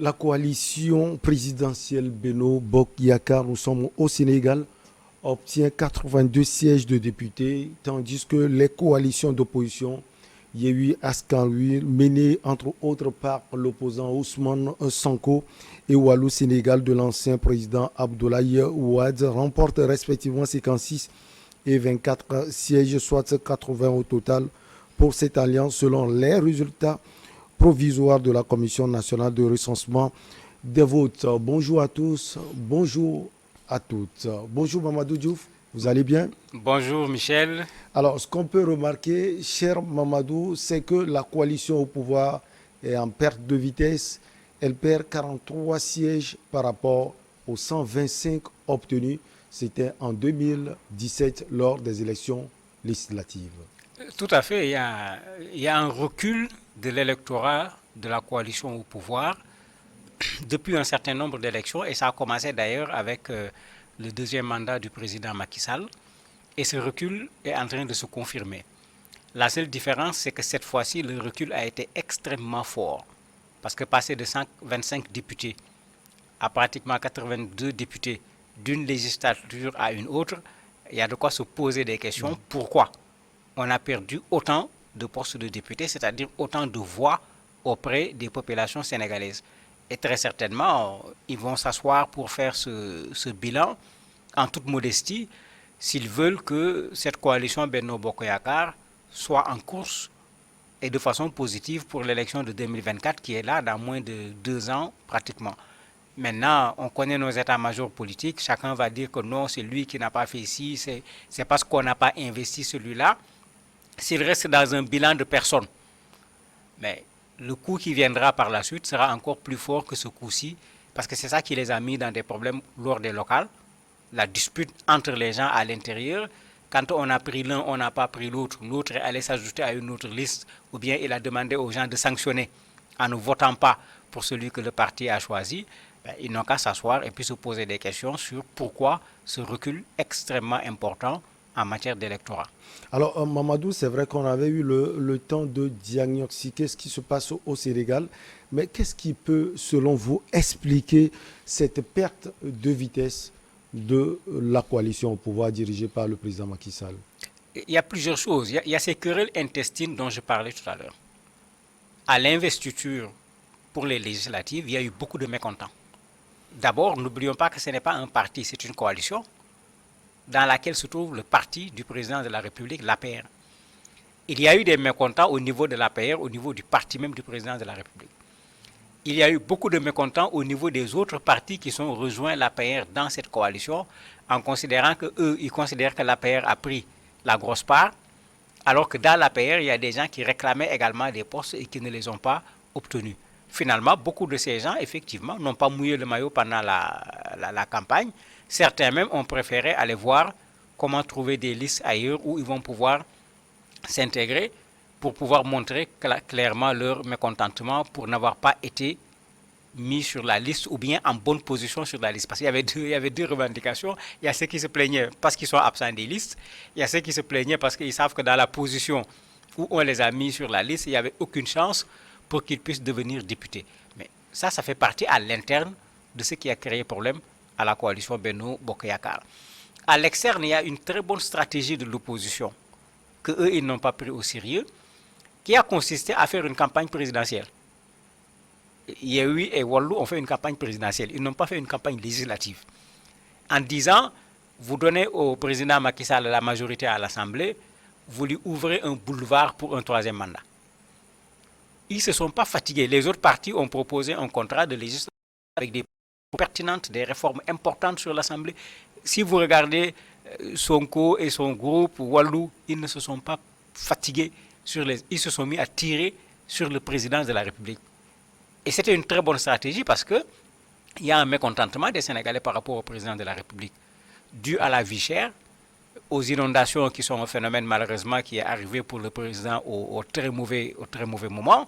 La coalition présidentielle Beno Bok Yakaar, nous sommes au Sénégal, obtient 82 sièges de députés, tandis que les coalitions d'opposition, Yehui Askanui, menées entre autres par l'opposant Ousmane Sonko et Walou Sénégal de l'ancien président Abdoulaye Ouad, remportent respectivement 56 et 24 sièges, soit 80 au total pour cette alliance selon les résultats provisoire de la Commission nationale de recensement des votes. Bonjour à tous, bonjour à toutes. Bonjour Mamadou Diouf, vous allez bien? Bonjour Michel. Alors, ce qu'on peut remarquer, cher Mamadou, c'est que la coalition au pouvoir est en perte de vitesse. Elle perd 43 sièges par rapport aux 125 obtenus. C'était en 2017 lors des élections législatives. Tout à fait, il y a un recul de l'électorat de la coalition au pouvoir depuis un certain nombre d'élections et ça a commencé d'ailleurs avec le deuxième mandat du président Macky Sall et ce recul est en train de se confirmer. La seule différence, c'est que cette fois-ci, le recul a été extrêmement fort parce que passer de 125 députés à pratiquement 82 députés d'une législature à une autre, il y a de quoi se poser des questions. Pourquoi on a perdu autant de postes de députés, c'est-à-dire autant de voix auprès des populations sénégalaises. Et très certainement, ils vont s'asseoir pour faire ce bilan en toute modestie s'ils veulent que cette coalition Benno Bokk Yakaar soit en course et de façon positive pour l'élection de 2024 qui est là dans moins de 2 ans pratiquement. Maintenant, on connaît nos états-majors politiques, chacun va dire que non, c'est lui qui n'a pas fait ici, c'est parce qu'on n'a pas investi celui-là. S'il reste dans un bilan de personnes, mais le coup qui viendra par la suite sera encore plus fort que ce coup-ci, parce que c'est ça qui les a mis dans des problèmes lors des locales, la dispute entre les gens à l'intérieur. Quand on a pris l'un, on n'a pas pris l'autre, l'autre est allé s'ajouter à une autre liste, ou bien il a demandé aux gens de sanctionner en ne votant pas pour celui que le parti a choisi. Ils n'ont qu'à s'asseoir et puis se poser des questions sur pourquoi ce recul extrêmement important en matière d'électorat. Alors, Mamadou, c'est vrai qu'on avait eu le temps de diagnostiquer ce qui se passe au Sénégal, mais qu'est-ce qui peut, selon vous, expliquer cette perte de vitesse de la coalition au pouvoir dirigée par le président Macky Sall? Il y a plusieurs choses. Il y a ces querelles intestines dont je parlais tout à l'heure. À l'investiture pour les législatives, il y a eu beaucoup de mécontents. D'abord, n'oublions pas que ce n'est pas un parti, c'est une coalition dans laquelle se trouve le parti du président de la République, l'APR. Il y a eu des mécontents au niveau de l'APR, au niveau du parti même du président de la République. Il y a eu beaucoup de mécontents au niveau des autres partis qui sont rejoints l'APR dans cette coalition, en considérant que eux, ils considèrent que l'APR a pris la grosse part, alors que dans l'APR, il y a des gens qui réclamaient également des postes et qui ne les ont pas obtenus. Finalement, beaucoup de ces gens, effectivement, n'ont pas mouillé le maillot pendant la campagne. Certains même ont préféré aller voir comment trouver des listes ailleurs où ils vont pouvoir s'intégrer pour pouvoir montrer clairement leur mécontentement pour n'avoir pas été mis sur la liste ou bien en bonne position sur la liste. Parce qu'il y avait deux revendications. Il y a ceux qui se plaignaient parce qu'ils sont absents des listes. Il y a ceux qui se plaignaient parce qu'ils savent que dans la position où on les a mis sur la liste, il n'y avait aucune chance pour qu'ils puissent devenir députés. Mais ça fait partie à l'interne de ce qui a créé problème à la coalition Benno Bokk Yakaar. À l'externe, il y a une très bonne stratégie de l'opposition que eux ils n'ont pas pris au sérieux, qui a consisté à faire une campagne présidentielle. Yehui et Wallu ont fait une campagne présidentielle. Ils n'ont pas fait une campagne législative. En disant, vous donnez au président Macky Sall la majorité à l'Assemblée, vous lui ouvrez un boulevard pour un troisième mandat. Ils ne se sont pas fatigués. Les autres partis ont proposé un contrat de législature avec des pertinentes, des réformes importantes sur l'Assemblée. Si vous regardez Sonko et son groupe, Wallu, ils ne se sont pas fatigués. Ils se sont mis à tirer sur le président de la République. Et c'était une très bonne stratégie parce qu'il y a un mécontentement des Sénégalais par rapport au président de la République, dû à la vie chère, aux inondations qui sont un phénomène malheureusement qui est arrivé pour le président au très mauvais moment,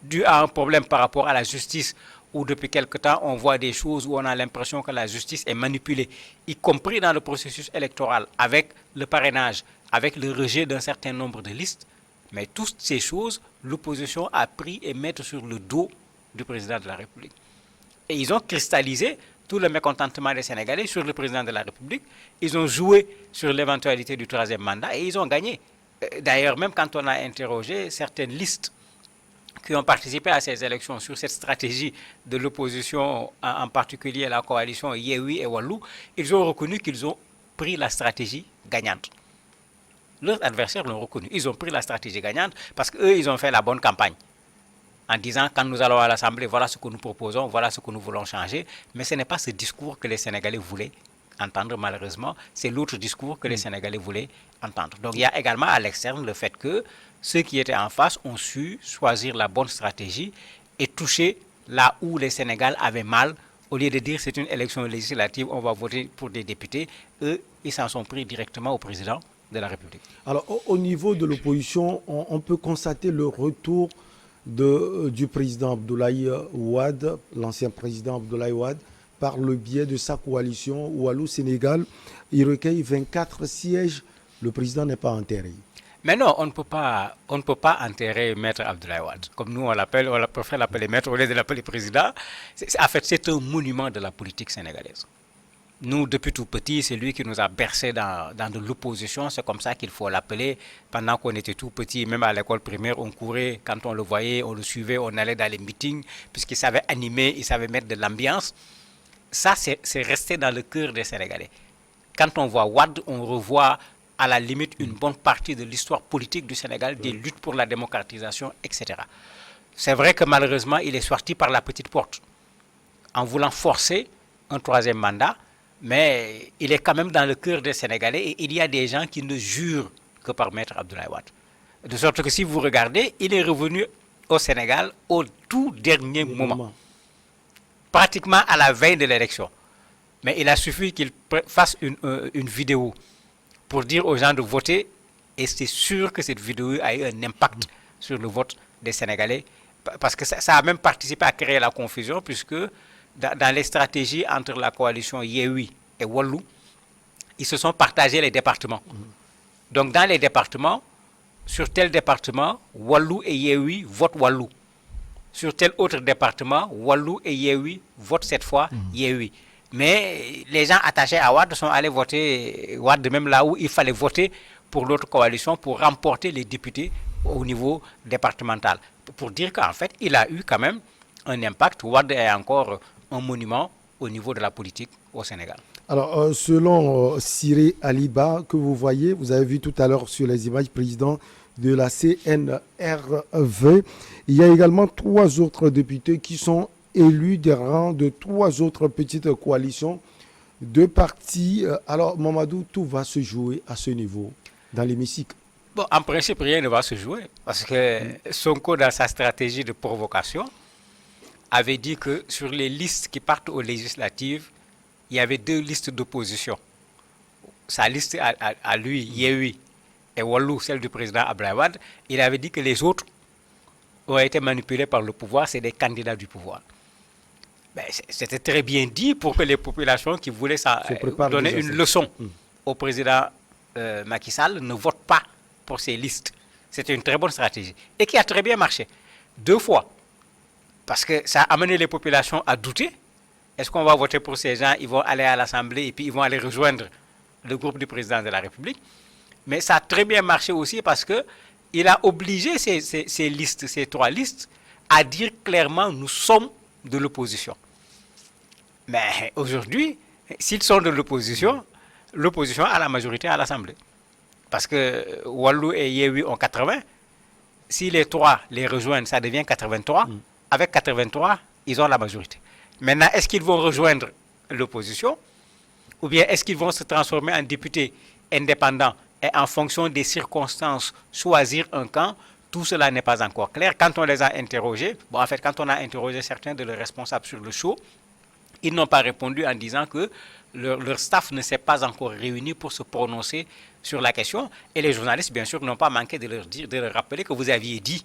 dû à un problème par rapport à la justice où depuis quelque temps on voit des choses où on a l'impression que la justice est manipulée, y compris dans le processus électoral, avec le parrainage, avec le rejet d'un certain nombre de listes. Mais toutes ces choses, l'opposition a pris et mis sur le dos du président de la République. Et ils ont cristallisé tout le mécontentement des Sénégalais sur le président de la République. Ils ont joué sur l'éventualité du troisième mandat et ils ont gagné. D'ailleurs, même quand on a interrogé certaines listes qui ont participé à ces élections sur cette stratégie de l'opposition, en particulier la coalition Yewwi et Wallu, ils ont reconnu qu'ils ont pris la stratégie gagnante. Leurs adversaires l'ont reconnu. Ils ont pris la stratégie gagnante parce qu'eux, ils ont fait la bonne campagne. En disant, quand nous allons à l'Assemblée, voilà ce que nous proposons, voilà ce que nous voulons changer. Mais ce n'est pas ce discours que les Sénégalais voulaient entendre, malheureusement. C'est l'autre discours que les Sénégalais voulaient entendre. Donc il y a également à l'externe le fait que ceux qui étaient en face ont su choisir la bonne stratégie et toucher là où les Sénégalais avaient mal. Au lieu de dire c'est une élection législative, on va voter pour des députés, eux, ils s'en sont pris directement au président de la République. Alors, au niveau de l'opposition, on peut constater le retour du président Abdoulaye Wade, l'ancien président Abdoulaye Wade, par le biais de sa coalition Wallu-Sénégal. Il recueille 24 sièges. Le président n'est pas enterré. Mais non, on ne peut pas enterrer Maître Abdoulaye Wade. Comme nous, on préfère l'appeler Maître au lieu de l'appeler président. En fait, c'est un monument de la politique sénégalaise. Nous, depuis tout petit, c'est lui qui nous a bercés dans de l'opposition. C'est comme ça qu'il faut l'appeler. Pendant qu'on était tout petit, même à l'école primaire, on courait. Quand on le voyait, on le suivait, on allait dans les meetings, puisqu'il savait animer, il savait mettre de l'ambiance. Ça, c'est resté dans le cœur des Sénégalais. Quand on voit Wade, on revoit à la limite une bonne partie de l'histoire politique du Sénégal, des luttes pour la démocratisation, etc. C'est vrai que malheureusement, il est sorti par la petite porte, en voulant forcer un troisième mandat, mais il est quand même dans le cœur des Sénégalais et il y a des gens qui ne jurent que par Maître Abdoulaye Wade. De sorte que si vous regardez, il est revenu au Sénégal au tout dernier moment, pratiquement à la veille de l'élection. Mais il a suffi qu'il fasse une vidéo pour dire aux gens de voter, et c'est sûr que cette vidéo a eu un impact sur le vote des Sénégalais, parce que ça a même participé à créer la confusion, puisque dans les stratégies entre la coalition Yewwi et Wallu, ils se sont partagés les départements. Donc dans les départements, sur tel département, Wallu et Yewwi votent Wallu. Sur tel autre département, Wallu et Yewwi votent cette fois Yewwi. Mais les gens attachés à Wade sont allés voter Wade même là où il fallait voter pour l'autre coalition pour remporter les députés au niveau départemental. Pour dire qu'en fait, il a eu quand même un impact. Wade est encore un monument au niveau de la politique au Sénégal. Alors, selon Siré Aliba, que vous voyez, vous avez vu tout à l'heure sur les images, président de la CNRV, il y a également 3 autres députés qui sont élus des rangs de 3 autres petites coalitions de partis. Alors, Mamadou, tout va se jouer à ce niveau, dans l'hémicycle. Bon, en principe, rien ne va se jouer, parce que Sonko, dans sa stratégie de provocation, avait dit que sur les listes qui partent aux législatives, il y avait 2 listes d'opposition. Sa liste à lui, Yewwi et Wallu, celle du président Abdoulaye Wade, il avait dit que les autres ont été manipulés par le pouvoir, c'est des candidats du pouvoir. Ben, c'était très bien dit pour que les populations qui voulaient donner une leçon au président Macky Sall ne votent pas pour ces listes. C'était une très bonne stratégie et qui a très bien marché. 2 fois. Parce que ça a amené les populations à douter. Est-ce qu'on va voter pour ces gens? Ils vont aller à l'Assemblée et puis ils vont aller rejoindre le groupe du président de la République. Mais ça a très bien marché aussi parce qu'il a obligé ces listes, ces 3 listes, à dire clairement nous sommes de l'opposition. Mais aujourd'hui, s'ils sont de l'opposition, l'opposition a la majorité à l'Assemblée. Parce que Wallu et Yewwi ont 80. Si les 3 les rejoignent, ça devient 83. Avec 83, ils ont la majorité. Maintenant, est-ce qu'ils vont rejoindre l'opposition? Ou bien est-ce qu'ils vont se transformer en députés indépendants et en fonction des circonstances choisir un camp? Tout cela n'est pas encore clair. Quand on les a interrogés, quand on a interrogé certains de leurs responsables sur le show, ils n'ont pas répondu en disant que leur staff ne s'est pas encore réuni pour se prononcer sur la question. Et les journalistes, bien sûr, n'ont pas manqué de leur rappeler que vous aviez dit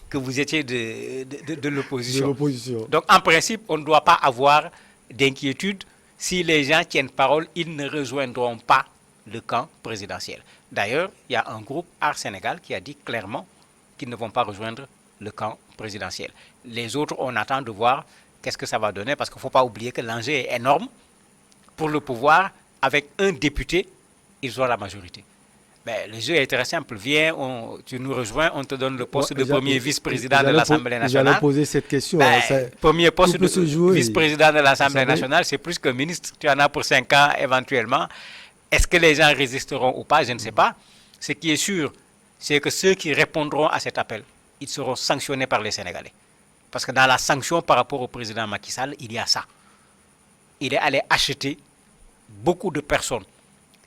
que vous étiez de l'opposition. Donc, en principe, on ne doit pas avoir d'inquiétude. Si les gens tiennent parole, ils ne rejoindront pas le camp présidentiel. D'ailleurs, il y a un groupe Art Sénégal qui a dit clairement qu'ils ne vont pas rejoindre le camp présidentiel. présidentielle. Les autres, on attend de voir qu'est-ce que ça va donner, parce qu'il ne faut pas oublier que l'enjeu est énorme. Pour le pouvoir, avec un député, ils ont la majorité. Ben, le jeu est très simple. Viens, tu nous rejoins, on te donne le poste de premier vice-président de l'Assemblée nationale. J'allais poser cette question. Premier poste de vice-président de l'Assemblée nationale, c'est plus que ministre. Tu en as pour 5 ans éventuellement. Est-ce que les gens résisteront ou pas? Je ne sais pas. Ce qui est sûr, c'est que ceux qui répondront à cet appel, ils seront sanctionnés par les Sénégalais. Parce que dans la sanction par rapport au président Macky Sall, il y a ça. Il est allé acheter beaucoup de personnes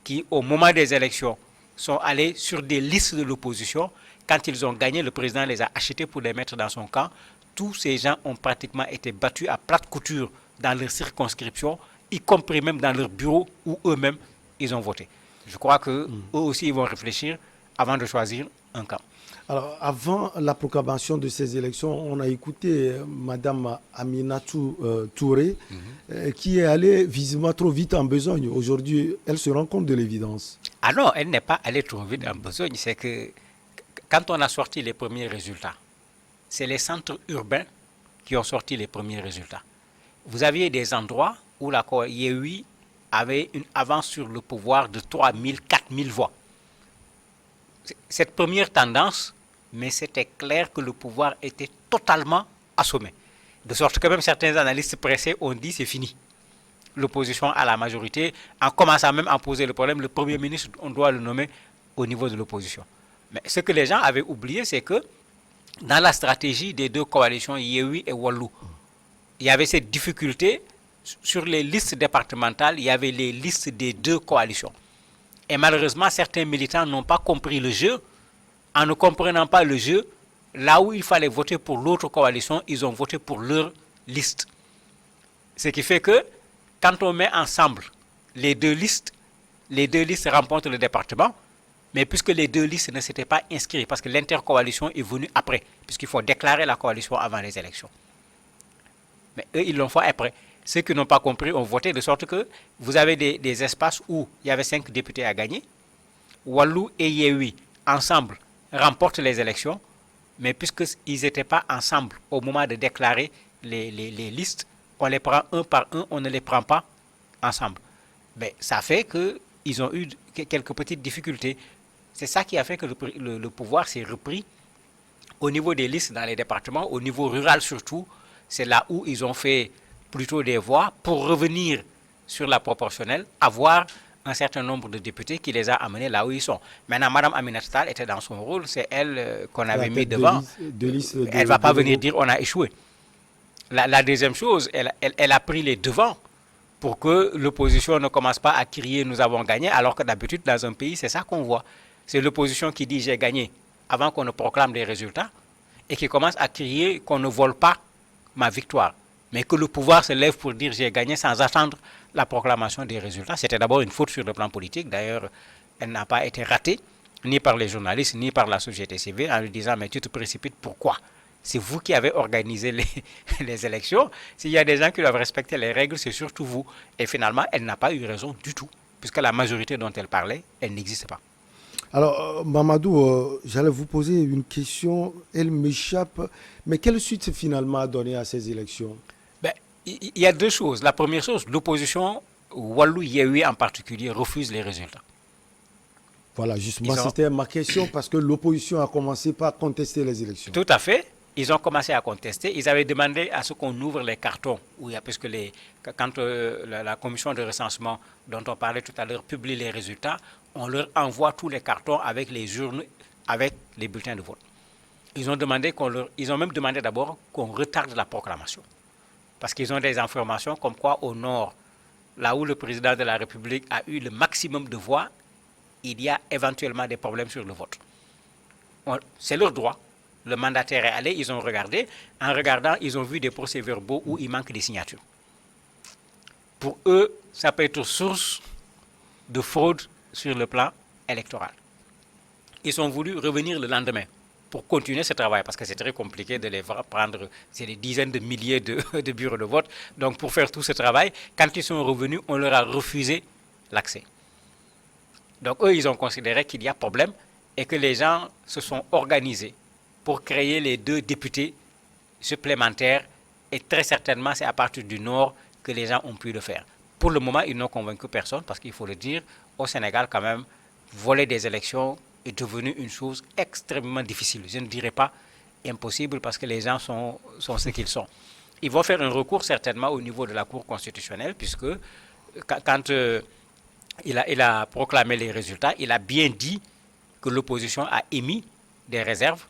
qui, au moment des élections, sont allés sur des listes de l'opposition. Quand ils ont gagné, le président les a achetés pour les mettre dans son camp. Tous ces gens ont pratiquement été battus à plate couture dans leur circonscription, y compris même dans leur bureau où eux-mêmes, ils ont voté. Je crois qu'eux aussi, ils vont réfléchir avant de choisir un camp. Alors, avant la proclamation de ces élections, on a écouté Mme Aminatou Touré, qui est allée visiblement trop vite en besogne. Aujourd'hui, elle se rend compte de l'évidence. Ah non, elle n'est pas allée trop vite en besogne. C'est que quand on a sorti les premiers résultats, c'est les centres urbains qui ont sorti les premiers résultats. Vous aviez des endroits où la Yewwi avait une avance sur le pouvoir de 3 000, 4 000 voix. Cette première tendance, mais c'était clair que le pouvoir était totalement assommé. De sorte que même certains analystes pressés ont dit c'est fini. L'opposition à la majorité, en commençant même à poser le problème, le Premier ministre, on doit le nommer au niveau de l'opposition. Mais ce que les gens avaient oublié, c'est que dans la stratégie des deux coalitions, Yewwi et Wallu, il y avait cette difficulté. Sur les listes départementales, il y avait les listes des deux coalitions. Et malheureusement, certains militants n'ont pas compris le jeu. En ne comprenant pas le jeu, là où il fallait voter pour l'autre coalition, ils ont voté pour leur liste. Ce qui fait que, quand on met ensemble les deux listes remportent le département, mais puisque les deux listes ne s'étaient pas inscrites, parce que l'intercoalition est venue après, puisqu'il faut déclarer la coalition avant les élections. Mais eux, ils l'ont fait après. Ceux qui n'ont pas compris ont voté, de sorte que vous avez des espaces où il y avait 5 députés à gagner. Wallu et Yewwi, ensemble, remportent les élections, mais puisqu'ils n'étaient pas ensemble au moment de déclarer les listes, on les prend un par un, on ne les prend pas ensemble. Mais ça fait qu'ils ont eu quelques petites difficultés. C'est ça qui a fait que le pouvoir s'est repris au niveau des listes dans les départements, au niveau rural surtout. C'est là où ils ont fait plutôt des voix pour revenir sur la proportionnelle, avoir un certain nombre de députés qui les a amenés là où ils sont. Maintenant, Mme Aminata Tall était dans son rôle, c'est elle qu'on avait mis devant. Elle ne va pas venir dire on a échoué. La deuxième chose, elle a pris les devants pour que l'opposition ne commence pas à crier nous avons gagné, alors que d'habitude dans un pays, c'est ça qu'on voit. C'est l'opposition qui dit j'ai gagné avant qu'on ne proclame les résultats et qui commence à crier qu'on ne vole pas ma victoire. Mais que le pouvoir se lève pour dire j'ai gagné sans attendre la proclamation des résultats. C'était d'abord une faute sur le plan politique. D'ailleurs, elle n'a pas été ratée, ni par les journalistes, ni par la société civile, en lui disant mais tu te précipites, pourquoi? C'est vous qui avez organisé les élections. S'il y a des gens qui doivent respecter les règles, c'est surtout vous. Et finalement, elle n'a pas eu raison du tout, puisque la majorité dont elle parlait, elle n'existe pas. Alors, Mamadou, j'allais vous poser une question, elle m'échappe. Mais quelle suite finalement a donné à ces élections? Il y a deux choses. La première chose, l'opposition, Wallu Yewwi en particulier, refuse les résultats. Voilà, justement, c'était ma question parce que l'opposition a commencé par contester les élections. Tout à fait. Ils ont commencé à contester. Ils avaient demandé à ce qu'on ouvre les cartons, puisque quand la commission de recensement dont on parlait tout à l'heure publie les résultats, on leur envoie tous les cartons avec les urnes, avec les bulletins de vote. Ils ont même demandé d'abord qu'on retarde la proclamation. Parce qu'ils ont des informations comme quoi au nord, là où le président de la République a eu le maximum de voix, il y a éventuellement des problèmes sur le vote. C'est leur droit. Le mandataire est allé, ils ont regardé. En regardant, ils ont vu des procès-verbaux où il manque des signatures. Pour eux, ça peut être source de fraude sur le plan électoral. Ils ont voulu revenir le lendemain pour continuer ce travail, parce que c'est très compliqué de les prendre, c'est des dizaines de milliers de bureaux de vote. Donc pour faire tout ce travail, quand ils sont revenus, on leur a refusé l'accès. Donc eux, ils ont considéré qu'il y a problème et que les gens se sont organisés pour créer les deux députés supplémentaires et très certainement c'est à partir du nord que les gens ont pu le faire. Pour le moment, ils n'ont convaincu personne parce qu'il faut le dire, au Sénégal quand même, voler des élections est devenu une chose extrêmement difficile. Je ne dirais pas impossible parce que les gens sont ce qu'ils sont. Ils vont faire un recours certainement au niveau de la Cour constitutionnelle puisque quand il a proclamé les résultats, il a bien dit que l'opposition a émis des réserves,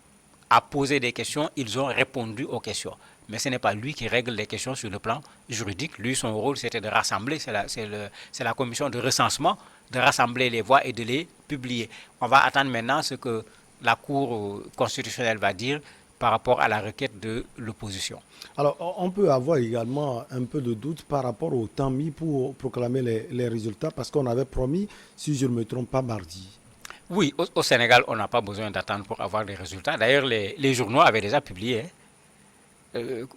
a posé des questions, ils ont répondu aux questions. Mais ce n'est pas lui qui règle les questions sur le plan juridique. Lui, son rôle, c'était de rassembler, c'est la commission de recensement, de rassembler les voix et de les publier. On va attendre maintenant ce que la Cour constitutionnelle va dire par rapport à la requête de l'opposition. Alors, on peut avoir également un peu de doute par rapport au temps mis pour proclamer les résultats, parce qu'on avait promis, si je ne me trompe pas, mardi. Oui, au Sénégal, on n'a pas besoin d'attendre pour avoir des résultats. D'ailleurs, les journaux avaient déjà publié,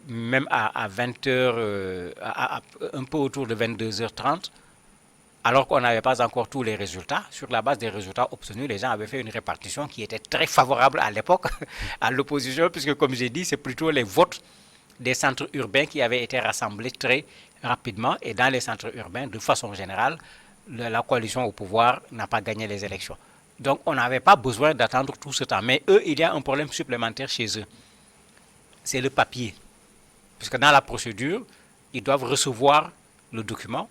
même à 20h, un peu autour de 22h30, alors qu'on n'avait pas encore tous les résultats. Sur la base des résultats obtenus, les gens avaient fait une répartition qui était très favorable à l'époque à l'opposition, puisque comme j'ai dit, c'est plutôt les votes des centres urbains qui avaient été rassemblés très rapidement. Et dans les centres urbains, de façon générale, la coalition au pouvoir n'a pas gagné les élections. Donc on n'avait pas besoin d'attendre tout ce temps. Mais eux, il y a un problème supplémentaire chez eux. C'est le papier. Puisque dans la procédure, ils doivent recevoir le document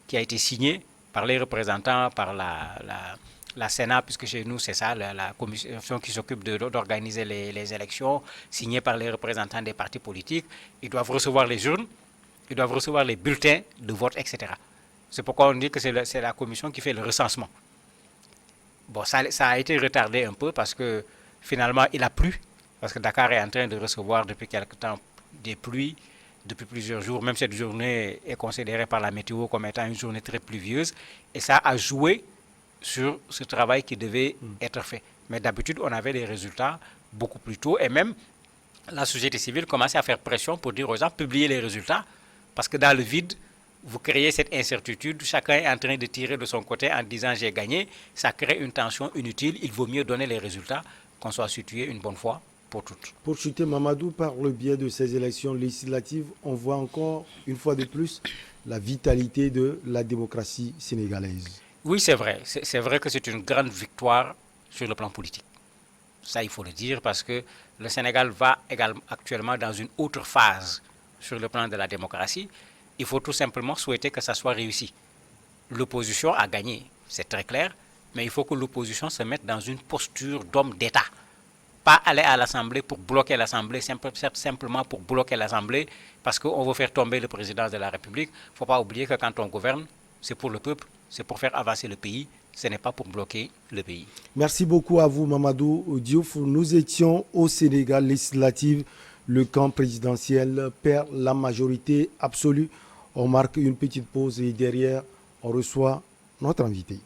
qui a été signé par les représentants, par la Sénat, puisque chez nous c'est ça, la commission qui s'occupe d'organiser les élections, signé par les représentants des partis politiques. Ils doivent recevoir les urnes, ils doivent recevoir les bulletins de vote, etc. C'est pourquoi on dit que c'est la commission qui fait le recensement. Bon, ça a été retardé un peu parce que finalement il a plu, parce que Dakar est en train de recevoir depuis quelque temps des pluies, depuis plusieurs jours. Même cette journée est considérée par la météo comme étant une journée très pluvieuse. Et ça a joué sur ce travail qui devait être fait. Mais d'habitude, on avait des résultats beaucoup plus tôt. Et même la société civile commençait à faire pression pour dire aux gens, publiez les résultats. Parce que dans le vide, vous créez cette incertitude. Chacun est en train de tirer de son côté en disant j'ai gagné. Ça crée une tension inutile. Il vaut mieux donner les résultats, qu'on soit situé une bonne fois pour toutes. Pour chuter Mamadou, par le biais de ces élections législatives, on voit encore une fois de plus la vitalité de la démocratie sénégalaise. Oui, c'est vrai. C'est vrai que c'est une grande victoire sur le plan politique. Ça, il faut le dire parce que le Sénégal va également actuellement dans une autre phase sur le plan de la démocratie. Il faut tout simplement souhaiter que ça soit réussi. L'opposition a gagné, c'est très clair, mais il faut que l'opposition se mette dans une posture d'homme d'État. Pas aller à l'Assemblée pour bloquer l'Assemblée, simplement pour bloquer l'Assemblée parce qu'on veut faire tomber le président de la République. Il ne faut pas oublier que quand on gouverne, c'est pour le peuple, c'est pour faire avancer le pays, ce n'est pas pour bloquer le pays. Merci beaucoup à vous, Mamadou Diouf. Nous étions au Sénégal législative. Le camp présidentiel perd la majorité absolue. On marque une petite pause et derrière, on reçoit notre invité.